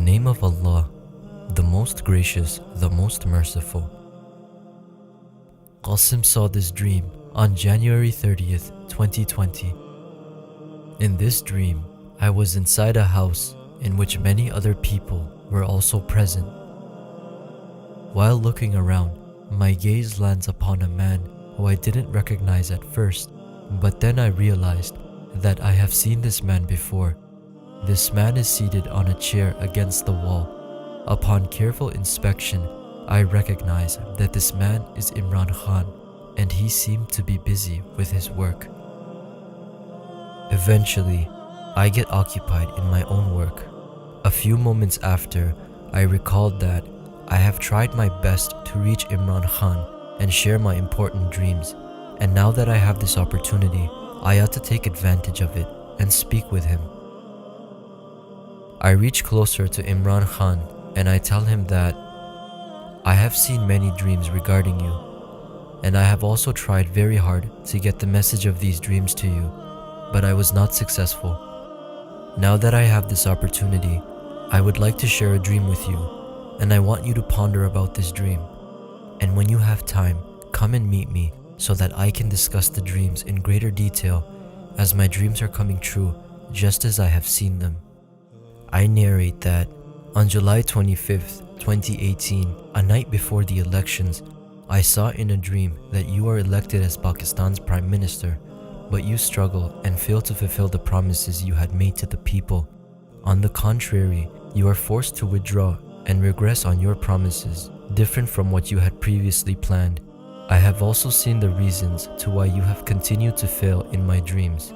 name of Allah, the most gracious, the most merciful. Qasim saw this dream on January 30th, 2020. In this dream, I was inside a house in which many other people were also present. While looking around, my gaze lands upon a man who I didn't recognize at first, but then I realized that I have seen this man before. This man is seated on a chair against the wall. Upon careful inspection, I recognize that this man is Imran Khan, and he seemed to be busy with his work. Eventually, I get occupied in my own work. A few moments after, I recalled that I have tried my best to reach Imran Khan and share my important dreams, and now that I have this opportunity, I ought to take advantage of it and speak with him. I reach closer to Imran Khan and I tell him that I have seen many dreams regarding you, and I have also tried very hard to get the message of these dreams to you, but I was not successful. Now that I have this opportunity, I would like to share a dream with you, and I want you to ponder about this dream. And when you have time, come and meet me so that I can discuss the dreams in greater detail, as my dreams are coming true just as I have seen them. I narrate that on July 25th, 2018, a night before the elections, I saw in a dream that you are elected as Pakistan's Prime Minister, but you struggle and fail to fulfill the promises you had made to the people. On the contrary, you are forced to withdraw and regress on your promises, different from what you had previously planned. I have also seen the reasons to why you have continued to fail in my dreams.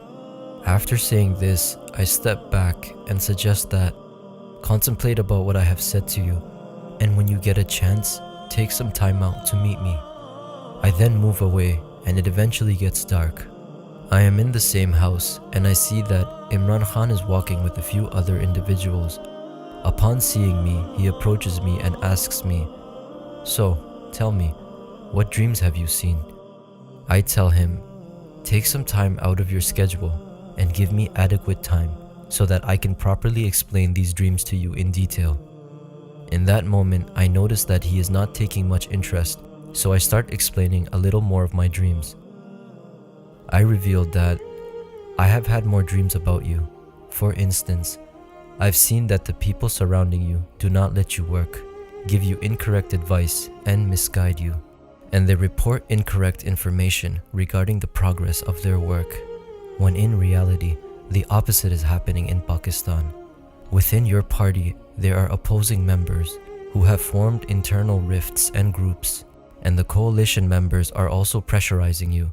After saying this, I step back and suggest that contemplate about what I have said to you, and when you get a chance, take some time out to meet me. I then move away and it eventually gets dark. I am in the same house and I see that Imran Khan is walking with a few other individuals. Upon seeing me, he approaches me and asks me, "So, tell me, what dreams have you seen?" I tell him, "Take some time out of your schedule and give me adequate time so that I can properly explain these dreams to you in detail." In that moment, I notice that he is not taking much interest, so I start explaining a little more of my dreams. I revealed that I have had more dreams about you. For instance, I've seen that the people surrounding you do not let you work, give you incorrect advice, and misguide you, and they report incorrect information regarding the progress of their work, when in reality, the opposite is happening in Pakistan. Within your party, there are opposing members who have formed internal rifts and groups, and the coalition members are also pressurizing you.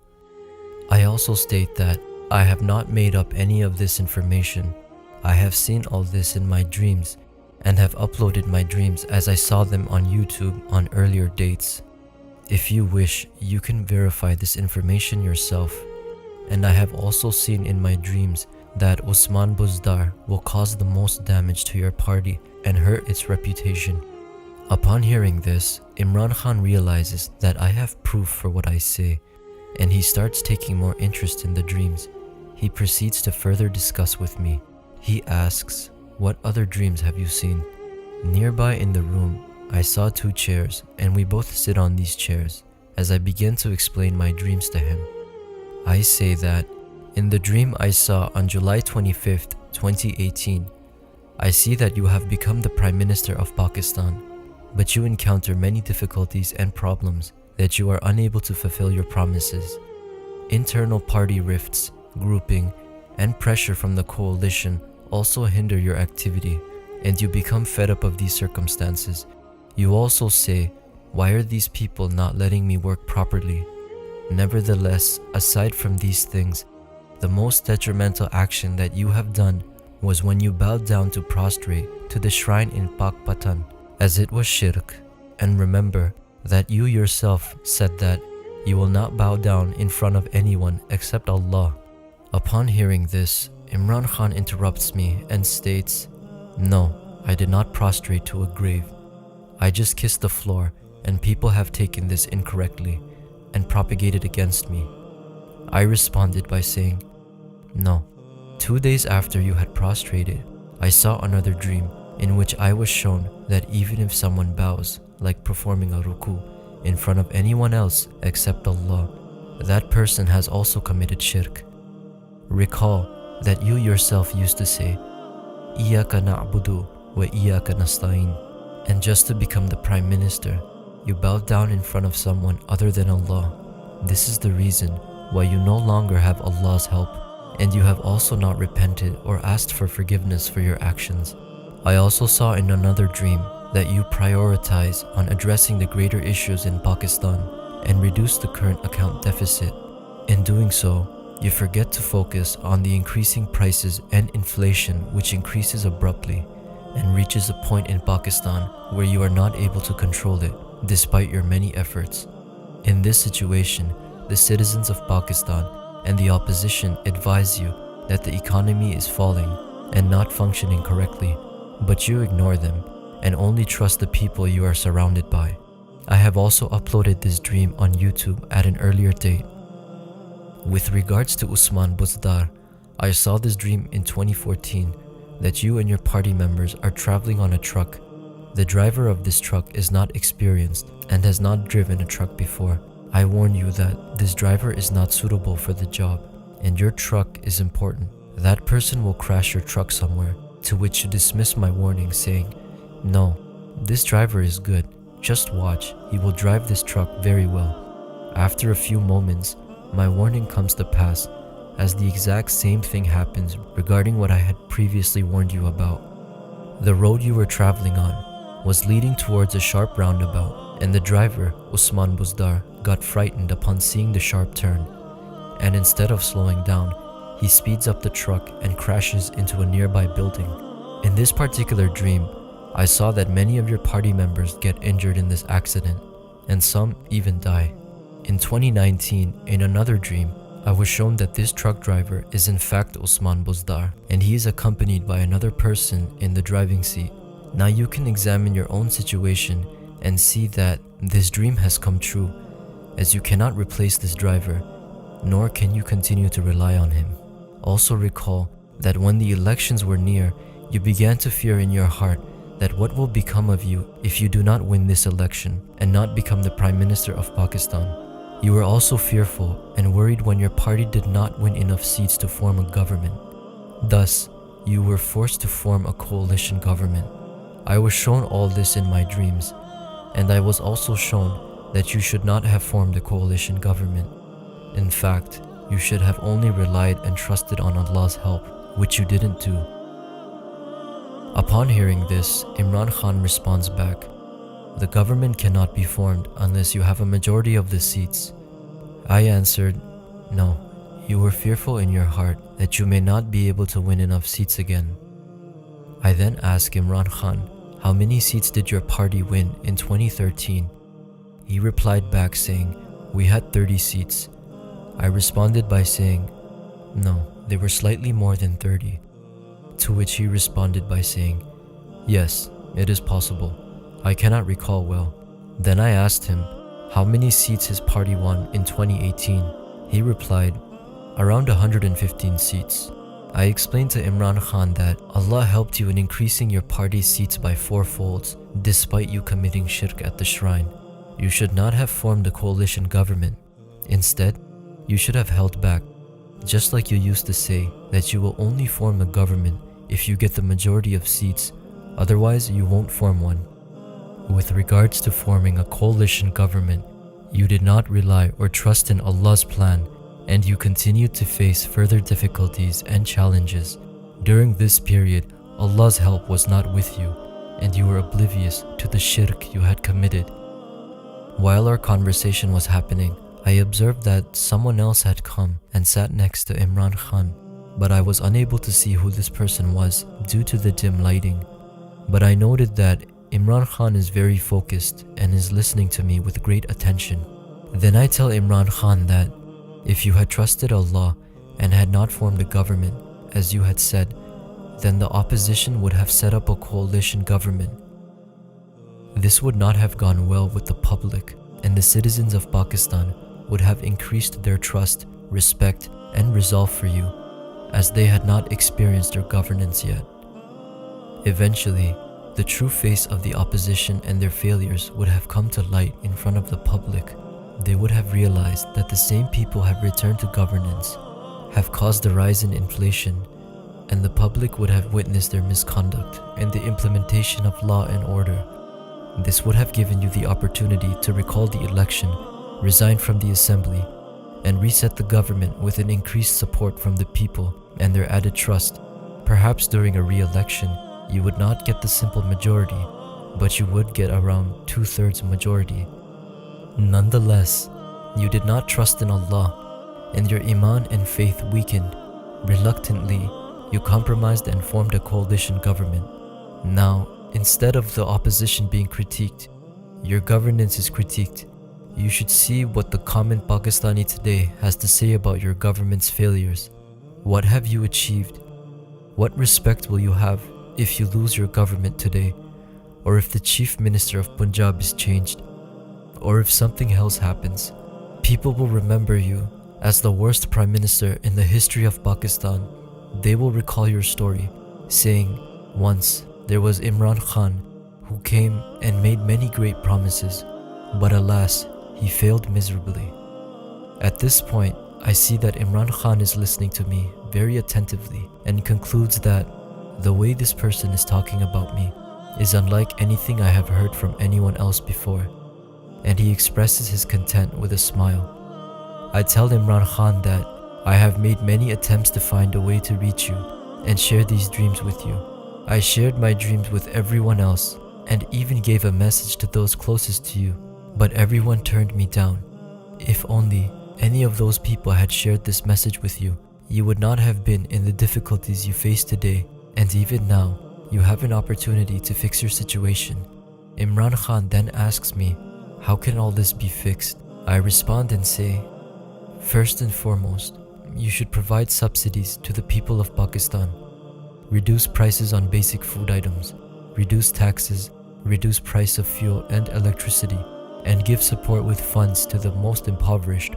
I also state that I have not made up any of this information. I have seen all this in my dreams and have uploaded my dreams as I saw them on YouTube on earlier dates. If you wish, you can verify this information yourself. And I have also seen in my dreams that Osman Buzdar will cause the most damage to your party and hurt its reputation. Upon hearing this, Imran Khan realizes that I have proof for what I say, and he starts taking more interest in the dreams. He proceeds to further discuss with me. He asks, "What other dreams have you seen?" Nearby in the room, I saw 2 chairs, and we both sit on these chairs as I begin to explain my dreams to him. I say that in the dream I saw on July 25th, 2018, I see that you have become the Prime Minister of Pakistan, but you encounter many difficulties and problems that you are unable to fulfill your promises. Internal party rifts, grouping, and pressure from the coalition also hinder your activity, and you become fed up of these circumstances. You also say, "Why are these people not letting me work properly?" Nevertheless, aside from these things, the most detrimental action that you have done was when you bowed down to prostrate to the shrine in Pakpatan, as it was shirk. And remember that you yourself said that you will not bow down in front of anyone except Allah. Upon hearing this, Imran Khan interrupts me and states, "No, I did not prostrate to a grave. I just kissed the floor, and people have taken this incorrectly and propagated against me." I responded by saying, "No. 2 days after you had prostrated, I saw another dream in which I was shown that even if someone bows, like performing a ruku, in front of anyone else except Allah, that person has also committed shirk. Recall that you yourself used to say, Iyaka na'budu wa iyaka nasta'in, and just to become the Prime Minister, you bowed down in front of someone other than Allah. This is the reason why you no longer have Allah's help, and you have also not repented or asked for forgiveness for your actions. I also saw in another dream that you prioritize on addressing the greater issues in Pakistan and reduce the current account deficit. In doing so, you forget to focus on the increasing prices and inflation, which increases abruptly and reaches a point in Pakistan where you are not able to control it despite your many efforts. In this situation, the citizens of Pakistan and the opposition advise you that the economy is falling and not functioning correctly, but you ignore them and only trust the people you are surrounded by. I have also uploaded this dream on YouTube at an earlier date. With regards to Usman Buzdar, I saw this dream in 2014 that you and your party members are traveling on a truck. The driver of this truck is not experienced and has not driven a truck before. I warn you that this driver is not suitable for the job and your truck is important. That person will crash your truck somewhere, to which you dismiss my warning saying, "No, this driver is good. Just watch, he will drive this truck very well." After a few moments, my warning comes to pass, as the exact same thing happens regarding what I had previously warned you about. The road you were traveling on was leading towards a sharp roundabout, and the driver, Usman Buzdar, got frightened upon seeing the sharp turn, and instead of slowing down, he speeds up the truck and crashes into a nearby building. In this particular dream, I saw that many of your party members get injured in this accident, and some even die. In 2019, in another dream, I was shown that this truck driver is in fact Usman Buzdar, and he is accompanied by another person in the driving seat. Now you can examine your own situation and see that this dream has come true, as you cannot replace this driver, nor can you continue to rely on him. Also recall that when the elections were near, you began to fear in your heart that what will become of you if you do not win this election and not become the Prime Minister of Pakistan. You were also fearful and worried when your party did not win enough seats to form a government. Thus, you were forced to form a coalition government. I was shown all this in my dreams, and I was also shown that you should not have formed a coalition government. In fact, you should have only relied and trusted on Allah's help, which you didn't do. Upon hearing this, Imran Khan responds back, "The government cannot be formed unless you have a majority of the seats." I answered, "No, you were fearful in your heart that you may not be able to win enough seats again." I then asked Imran Khan, "How many seats did your party win in 2013? He replied back saying, "We had 30 seats. I responded by saying, "No, they were slightly more than 30. To which he responded by saying, "Yes, it is possible. I cannot recall well." Then I asked him how many seats his party won in 2018. He replied, "Around 115 seats." I explained to Imran Khan that Allah helped you in increasing your party's seats by 4 folds, despite you committing shirk at the shrine. You should not have formed a coalition government. Instead, you should have held back, just like you used to say that you will only form a government if you get the majority of seats, otherwise you won't form one. With regards to forming a coalition government, you did not rely or trust in Allah's plan, and you continued to face further difficulties and challenges. During this period, Allah's help was not with you, and you were oblivious to the shirk you had committed. While our conversation was happening, I observed that someone else had come and sat next to Imran Khan, but I was unable to see who this person was due to the dim lighting. But I noted that Imran Khan is very focused and is listening to me with great attention. Then I tell Imran Khan that if you had trusted Allah and had not formed a government, as you had said, then the opposition would have set up a coalition government. This would not have gone well with the public, and the citizens of Pakistan would have increased their trust, respect, and resolve for you, as they had not experienced your governance yet. Eventually, the true face of the opposition and their failures would have come to light in front of the public. They would have realized that the same people have returned to governance, have caused a rise in inflation, and the public would have witnessed their misconduct and the implementation of law and order. This would have given you the opportunity to recall the election, resign from the assembly, and reset the government with an increased support from the people and their added trust. Perhaps during a re-election, you would not get the simple majority, but you would get around 2/3 majority. Nonetheless, you did not trust in Allah, and your iman and faith weakened. Reluctantly, you compromised and formed a coalition government. Now, instead of the opposition being critiqued, your governance is critiqued. You should see what the common Pakistani today has to say about your government's failures. What have you achieved? What respect will you have if you lose your government today, or if the chief minister of Punjab is changed, or if something else happens? People will remember you as the worst prime minister in the history of Pakistan. They will recall your story, saying, once there was Imran Khan who came and made many great promises, but alas, he failed miserably. At this point, I see that Imran Khan is listening to me very attentively and concludes that the way this person is talking about me is unlike anything I have heard from anyone else before, and he expresses his content with a smile. I tell Imran Khan that I have made many attempts to find a way to reach you and share these dreams with you. I shared my dreams with everyone else and even gave a message to those closest to you, but everyone turned me down. If only any of those people had shared this message with you, you would not have been in the difficulties you face today, and even now, you have an opportunity to fix your situation. Imran Khan then asks me, how can all this be fixed? I respond and say, first and foremost, you should provide subsidies to the people of Pakistan. Reduce prices on basic food items, reduce taxes, reduce price of fuel and electricity, and give support with funds to the most impoverished.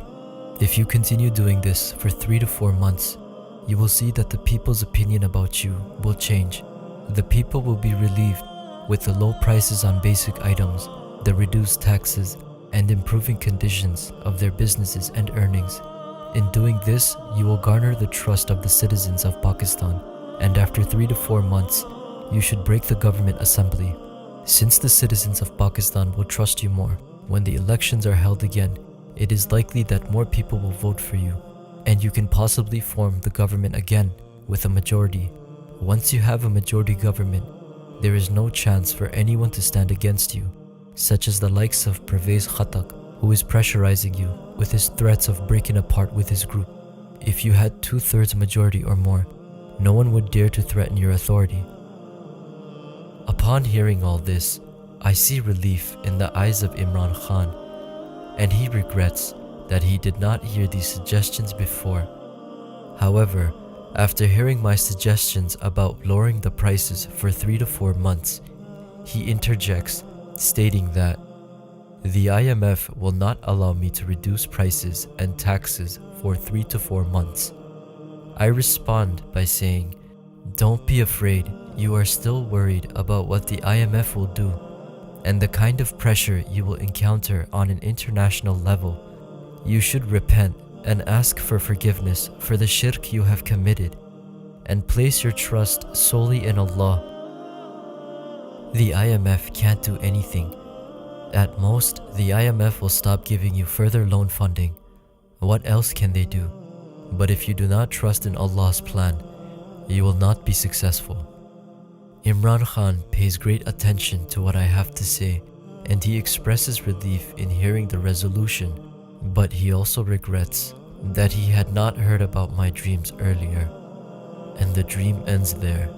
If you continue doing this for 3 to 4 months, you will see that the people's opinion about you will change. The people will be relieved with the low prices on basic items, the reduced taxes, and improving conditions of their businesses and earnings. In doing this, you will garner the trust of the citizens of Pakistan, and after 3 to 4 months, you should break the government assembly. Since the citizens of Pakistan will trust you more, when the elections are held again, it is likely that more people will vote for you, and you can possibly form the government again with a majority. Once you have a majority government, there is no chance for anyone to stand against you, such as the likes of Pervez Khattak, who is pressurizing you with his threats of breaking apart with his group. If you had 2/3 majority or more, no one would dare to threaten your authority. Upon hearing all this, I see relief in the eyes of Imran Khan, and he regrets that he did not hear these suggestions before. However, after hearing my suggestions about lowering the prices for 3 to 4 months, he interjects, stating that the IMF will not allow me to reduce prices and taxes for 3 to 4 months. I respond by saying, don't be afraid, you are still worried about what the IMF will do and the kind of pressure you will encounter on an international level. You should repent and ask for forgiveness for the shirk you have committed and place your trust solely in Allah. The IMF can't do anything. At most, the IMF will stop giving you further loan funding. What else can they do? But if you do not trust in Allah's plan, you will not be successful. Imran Khan pays great attention to what I have to say, and he expresses relief in hearing the resolution, but he also regrets that he had not heard about my dreams earlier. And the dream ends there.